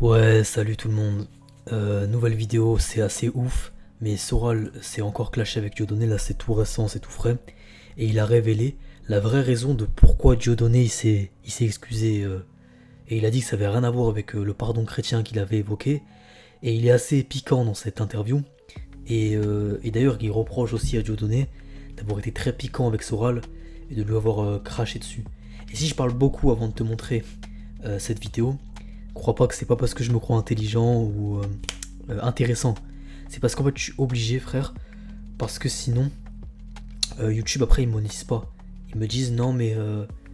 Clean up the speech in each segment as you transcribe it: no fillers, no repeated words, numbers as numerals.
Ouais, salut tout le monde. Nouvelle vidéo, c'est assez ouf, mais Soral s'est encore clashé avec Dieudonné, là c'est tout récent, c'est tout frais. Et il a révélé la vraie raison de pourquoi Dieudonné il s'est excusé. Et il a dit que ça avait rien à voir avec le pardon chrétien qu'il avait évoqué. Et il est assez piquant dans cette interview. Et d'ailleurs, il reproche aussi à Dieudonné d'avoir été très piquant avec Soral et de lui avoir craché dessus. Et si je parle beaucoup avant de te montrer cette vidéo, crois pas que c'est pas parce que je me crois intelligent ou intéressant. C'est parce qu'en fait je suis obligé, frère, parce que sinon YouTube après ils monétisent pas. Ils me disent non mais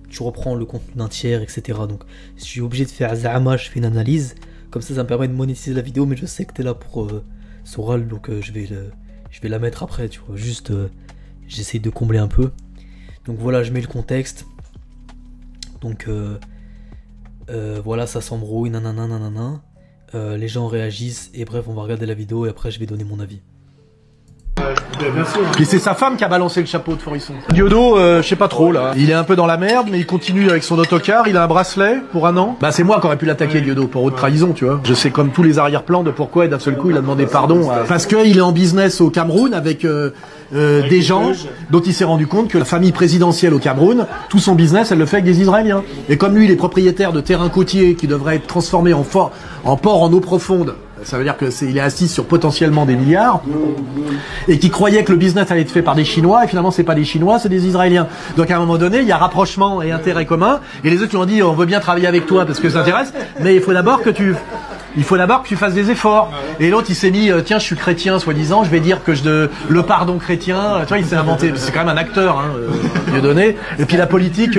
tu reprends le contenu d'un tiers, etc. Donc je suis obligé de faire zama, je fais une analyse. Comme ça me permet de monétiser la vidéo, mais je sais que t'es là pour Soral, donc je vais la mettre après, tu vois. Juste j'essaye de combler un peu. Donc voilà, je mets le contexte. Donc voilà, ça s'embrouille, nanana, nanana. Les gens réagissent, et bref, on va regarder la vidéo, et après je vais donner mon avis. Et c'est sa femme qui a balancé le chapeau de Forisson. Diodo, je sais pas trop là. Il est un peu dans la merde, mais il continue avec son autocar. Il a un bracelet pour 1 an. Bah c'est moi qui aurais pu l'attaquer, Diodo, pour haute trahison, tu vois. Je sais comme tous les arrière-plans de pourquoi et d'un seul coup il a demandé pardon. Parce qu'il est en business au Cameroun avec des gens dont il s'est rendu compte que la famille présidentielle au Cameroun, tout son business, elle le fait avec des Israéliens. Et comme lui, il est propriétaire de terrains côtiers qui devraient être transformés en port en eau profonde. Ça veut dire qu'il est assis sur potentiellement des milliards et qui croyait que le business allait être fait par des Chinois et finalement c'est pas des Chinois, c'est des Israéliens. Donc à un moment donné, il y a rapprochement et intérêt commun et les autres lui ont dit on veut bien travailler avec toi parce que ça t'intéresse, mais il faut d'abord que tu fasses des efforts. Et l'autre il s'est mis tiens je suis chrétien soi-disant, je vais dire que le pardon chrétien, tu vois il s'est inventé, c'est quand même un acteur hein, Dieudonné. Et puis la politique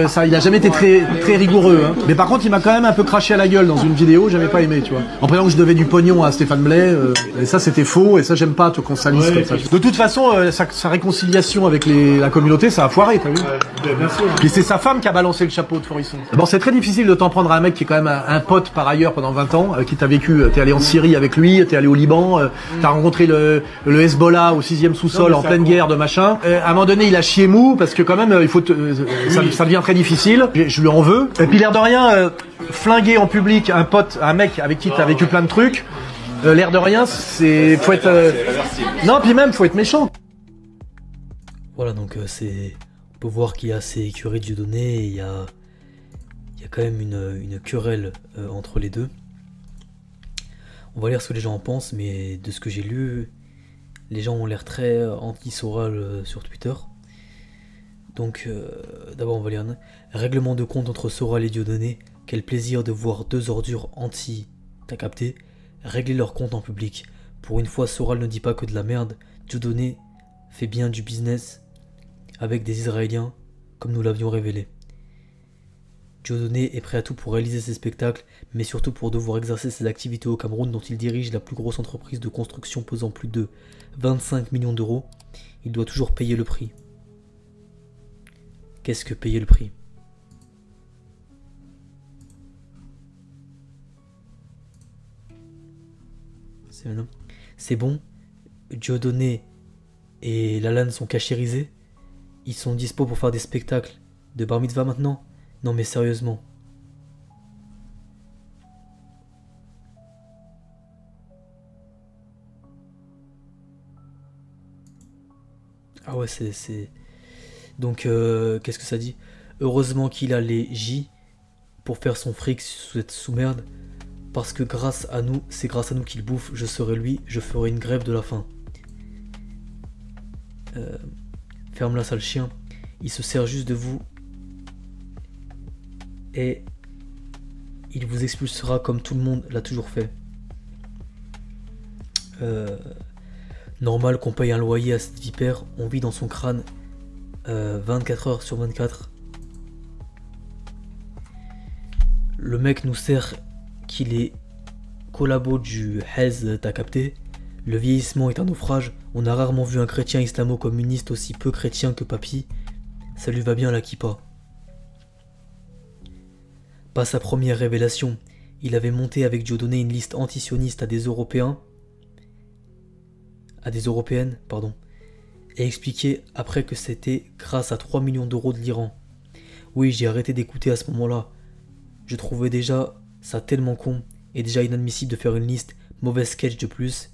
ça il a jamais été très rigoureux hein. Mais par contre il m'a quand même un peu craché à la gueule dans une vidéo, j'avais pas aimé tu vois. En prétendant que je devais du pognon à Stéphane Blais et ça c'était faux et ça j'aime pas qu'on salisse comme ça. De toute façon sa réconciliation avec la communauté ça a foiré, t'as vu. Puis c'est sa femme qui a balancé le chapeau de Forisson. Bon c'est très difficile de t'en prendre à un mec qui est quand même un pote par ailleurs pendant 20 ans, qui t'a vécu, t'es allé en Syrie avec lui, t'es allé au Liban, t'as rencontré le Hezbollah au 6e sous-sol en pleine guerre de machin. À un moment donné il a chié mou parce que quand même ça devient très difficile, je lui en veux. Et puis l'air de rien, flinguer en public un mec avec qui t'as vécu plein de trucs, l'air de rien faut être... Non puis même faut être méchant. Voilà, donc on peut voir qu'il y a ces écuries de Dieudonné et il y a quand même une querelle entre les deux. On va lire ce que les gens en pensent, mais de ce que j'ai lu, les gens ont l'air très anti-Soral sur Twitter. Donc d'abord on va lire règlement de compte entre Soral et Dieudonné. Quel plaisir de voir deux ordures t'as capté, régler leur compte en public. Pour une fois Soral ne dit pas que de la merde. Dieudonné fait bien du business avec des Israéliens comme nous l'avions révélé. Dieudonné est prêt à tout pour réaliser ses spectacles, mais surtout pour devoir exercer ses activités au Cameroun dont il dirige la plus grosse entreprise de construction pesant plus de 25 millions d'euros. Il doit toujours payer le prix. Qu'est-ce que payer le prix? C'est bon, Dieudonné et Lalanne sont cachérisés. Ils sont dispo pour faire des spectacles de bar mitzvah maintenant? Non mais sérieusement. Ah ouais c'est... Donc qu'est-ce que ça dit? Heureusement qu'il a les J pour faire son fric sous cette sous-merde. Parce que c'est grâce à nous qu'il bouffe. Je serai lui, je ferai une grève de la faim. Ferme la sale chien. Il se sert juste de vous. Et il vous expulsera comme tout le monde l'a toujours fait. Normal qu'on paye un loyer à cette vipère, on vit dans son crâne 24 heures sur 24. Le mec nous sert qu'il est collabo du Hez, t'as capté. Le vieillissement est un naufrage, on a rarement vu un chrétien islamo-communiste aussi peu chrétien que Papy. Ça lui va bien la kippa. Pas sa première révélation, il avait monté avec Dieudonné une liste antisioniste à des Européennes, et expliqué après que c'était grâce à 3 millions d'euros de l'Iran. Oui, j'ai arrêté d'écouter à ce moment-là. Je trouvais déjà Ça tellement con. Et déjà inadmissible de faire une liste mauvais sketch de plus.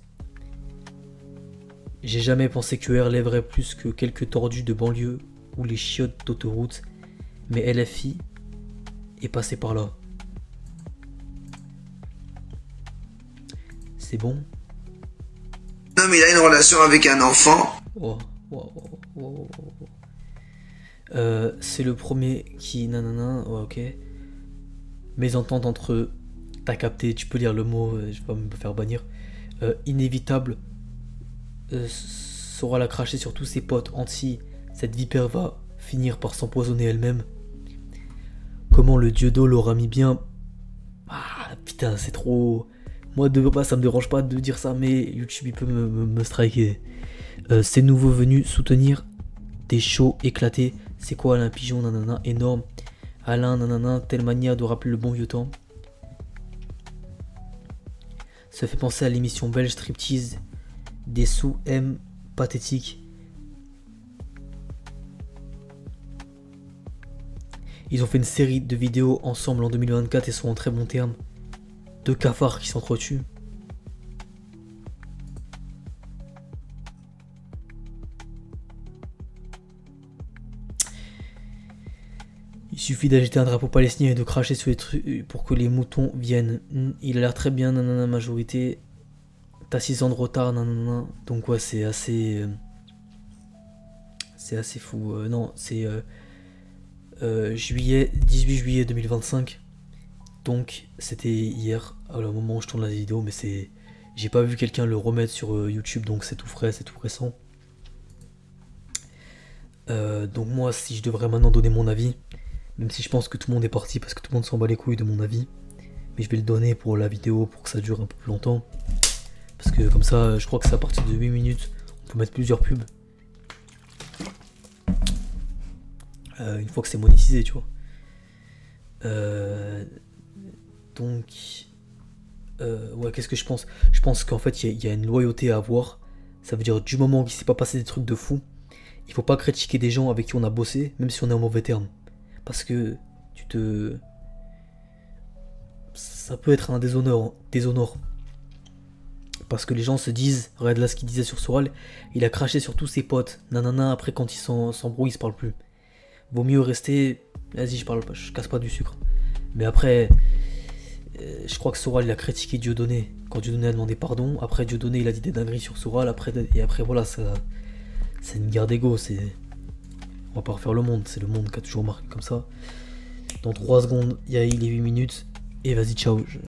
J'ai jamais pensé que R lèverait plus que quelques tordus de banlieue ou les chiottes d'autoroute. Mais LFI est passé par là. C'est bon? Un homme, il a une relation avec un enfant. Oh, oh, oh, oh, oh. C'est le premier qui... Nanana, ouais, ok. Mésentente entre eux. T'as capté, tu peux lire le mot, je vais pas me faire bannir. Inévitable. Sora l'a craché sur tous ses potes entiers. Cette vipère va finir par s'empoisonner elle-même. Comment le dieu d'eau l'aura mis bien. Ah putain, c'est trop... Moi de base ça me dérange pas de dire ça, mais YouTube il peut me striker. C'est nouveau venu soutenir des shows éclatés. C'est quoi Alain Pigeon, nanana, énorme. Alain, nanana, telle manière de rappeler le bon vieux temps. Ça fait penser à l'émission belge Striptease. Des sous M pathétiques. Ils ont fait une série de vidéos ensemble en 2024 et sont en très bons termes. Deux cafards qui s'entretuent. Il suffit d'agiter un drapeau palestinien et de cracher sur les trucs pour que les moutons viennent. Il a l'air très bien, nanana, majorité. T'as 6 ans de retard, nanana. Donc ouais, c'est assez... c'est assez fou. Non, c'est... 18 juillet 2025. Donc c'était hier, au moment où je tourne la vidéo, mais c'est... J'ai pas vu quelqu'un le remettre sur YouTube, donc c'est tout frais, c'est tout récent. Donc moi, si je devrais maintenant donner mon avis, même si je pense que tout le monde est parti parce que tout le monde s'en bat les couilles de mon avis, mais je vais le donner pour la vidéo pour que ça dure un peu plus longtemps. Parce que comme ça, je crois que c'est à partir de 8 minutes, on peut mettre plusieurs pubs. Une fois que c'est monétisé, tu vois. Donc, ouais, qu'est-ce que je pense? Je pense qu'en fait, il y a une loyauté à avoir. Ça veut dire, du moment qu'il s'est pas passé des trucs de fou, il faut pas critiquer des gens avec qui on a bossé, même si on est en mauvais terme. Parce que ça peut être un déshonneur. Parce que les gens se disent, regarde là ce qu'il disait sur Soral, il a craché sur tous ses potes. Nanana, après quand ils s'embrouillent, ils se parlent plus. Vaut mieux rester, vas-y je parle pas, je casse pas du sucre. Mais après, je crois que Soral il a critiqué Dieudonné. Quand Dieudonné a demandé pardon, après Dieudonné il a dit des dingueries sur Soral, et après voilà, c'est une guerre d'ego, on va pas refaire le monde, c'est le monde qui a toujours marqué comme ça. Dans 3 secondes, il y a les 8 minutes, et vas-y ciao.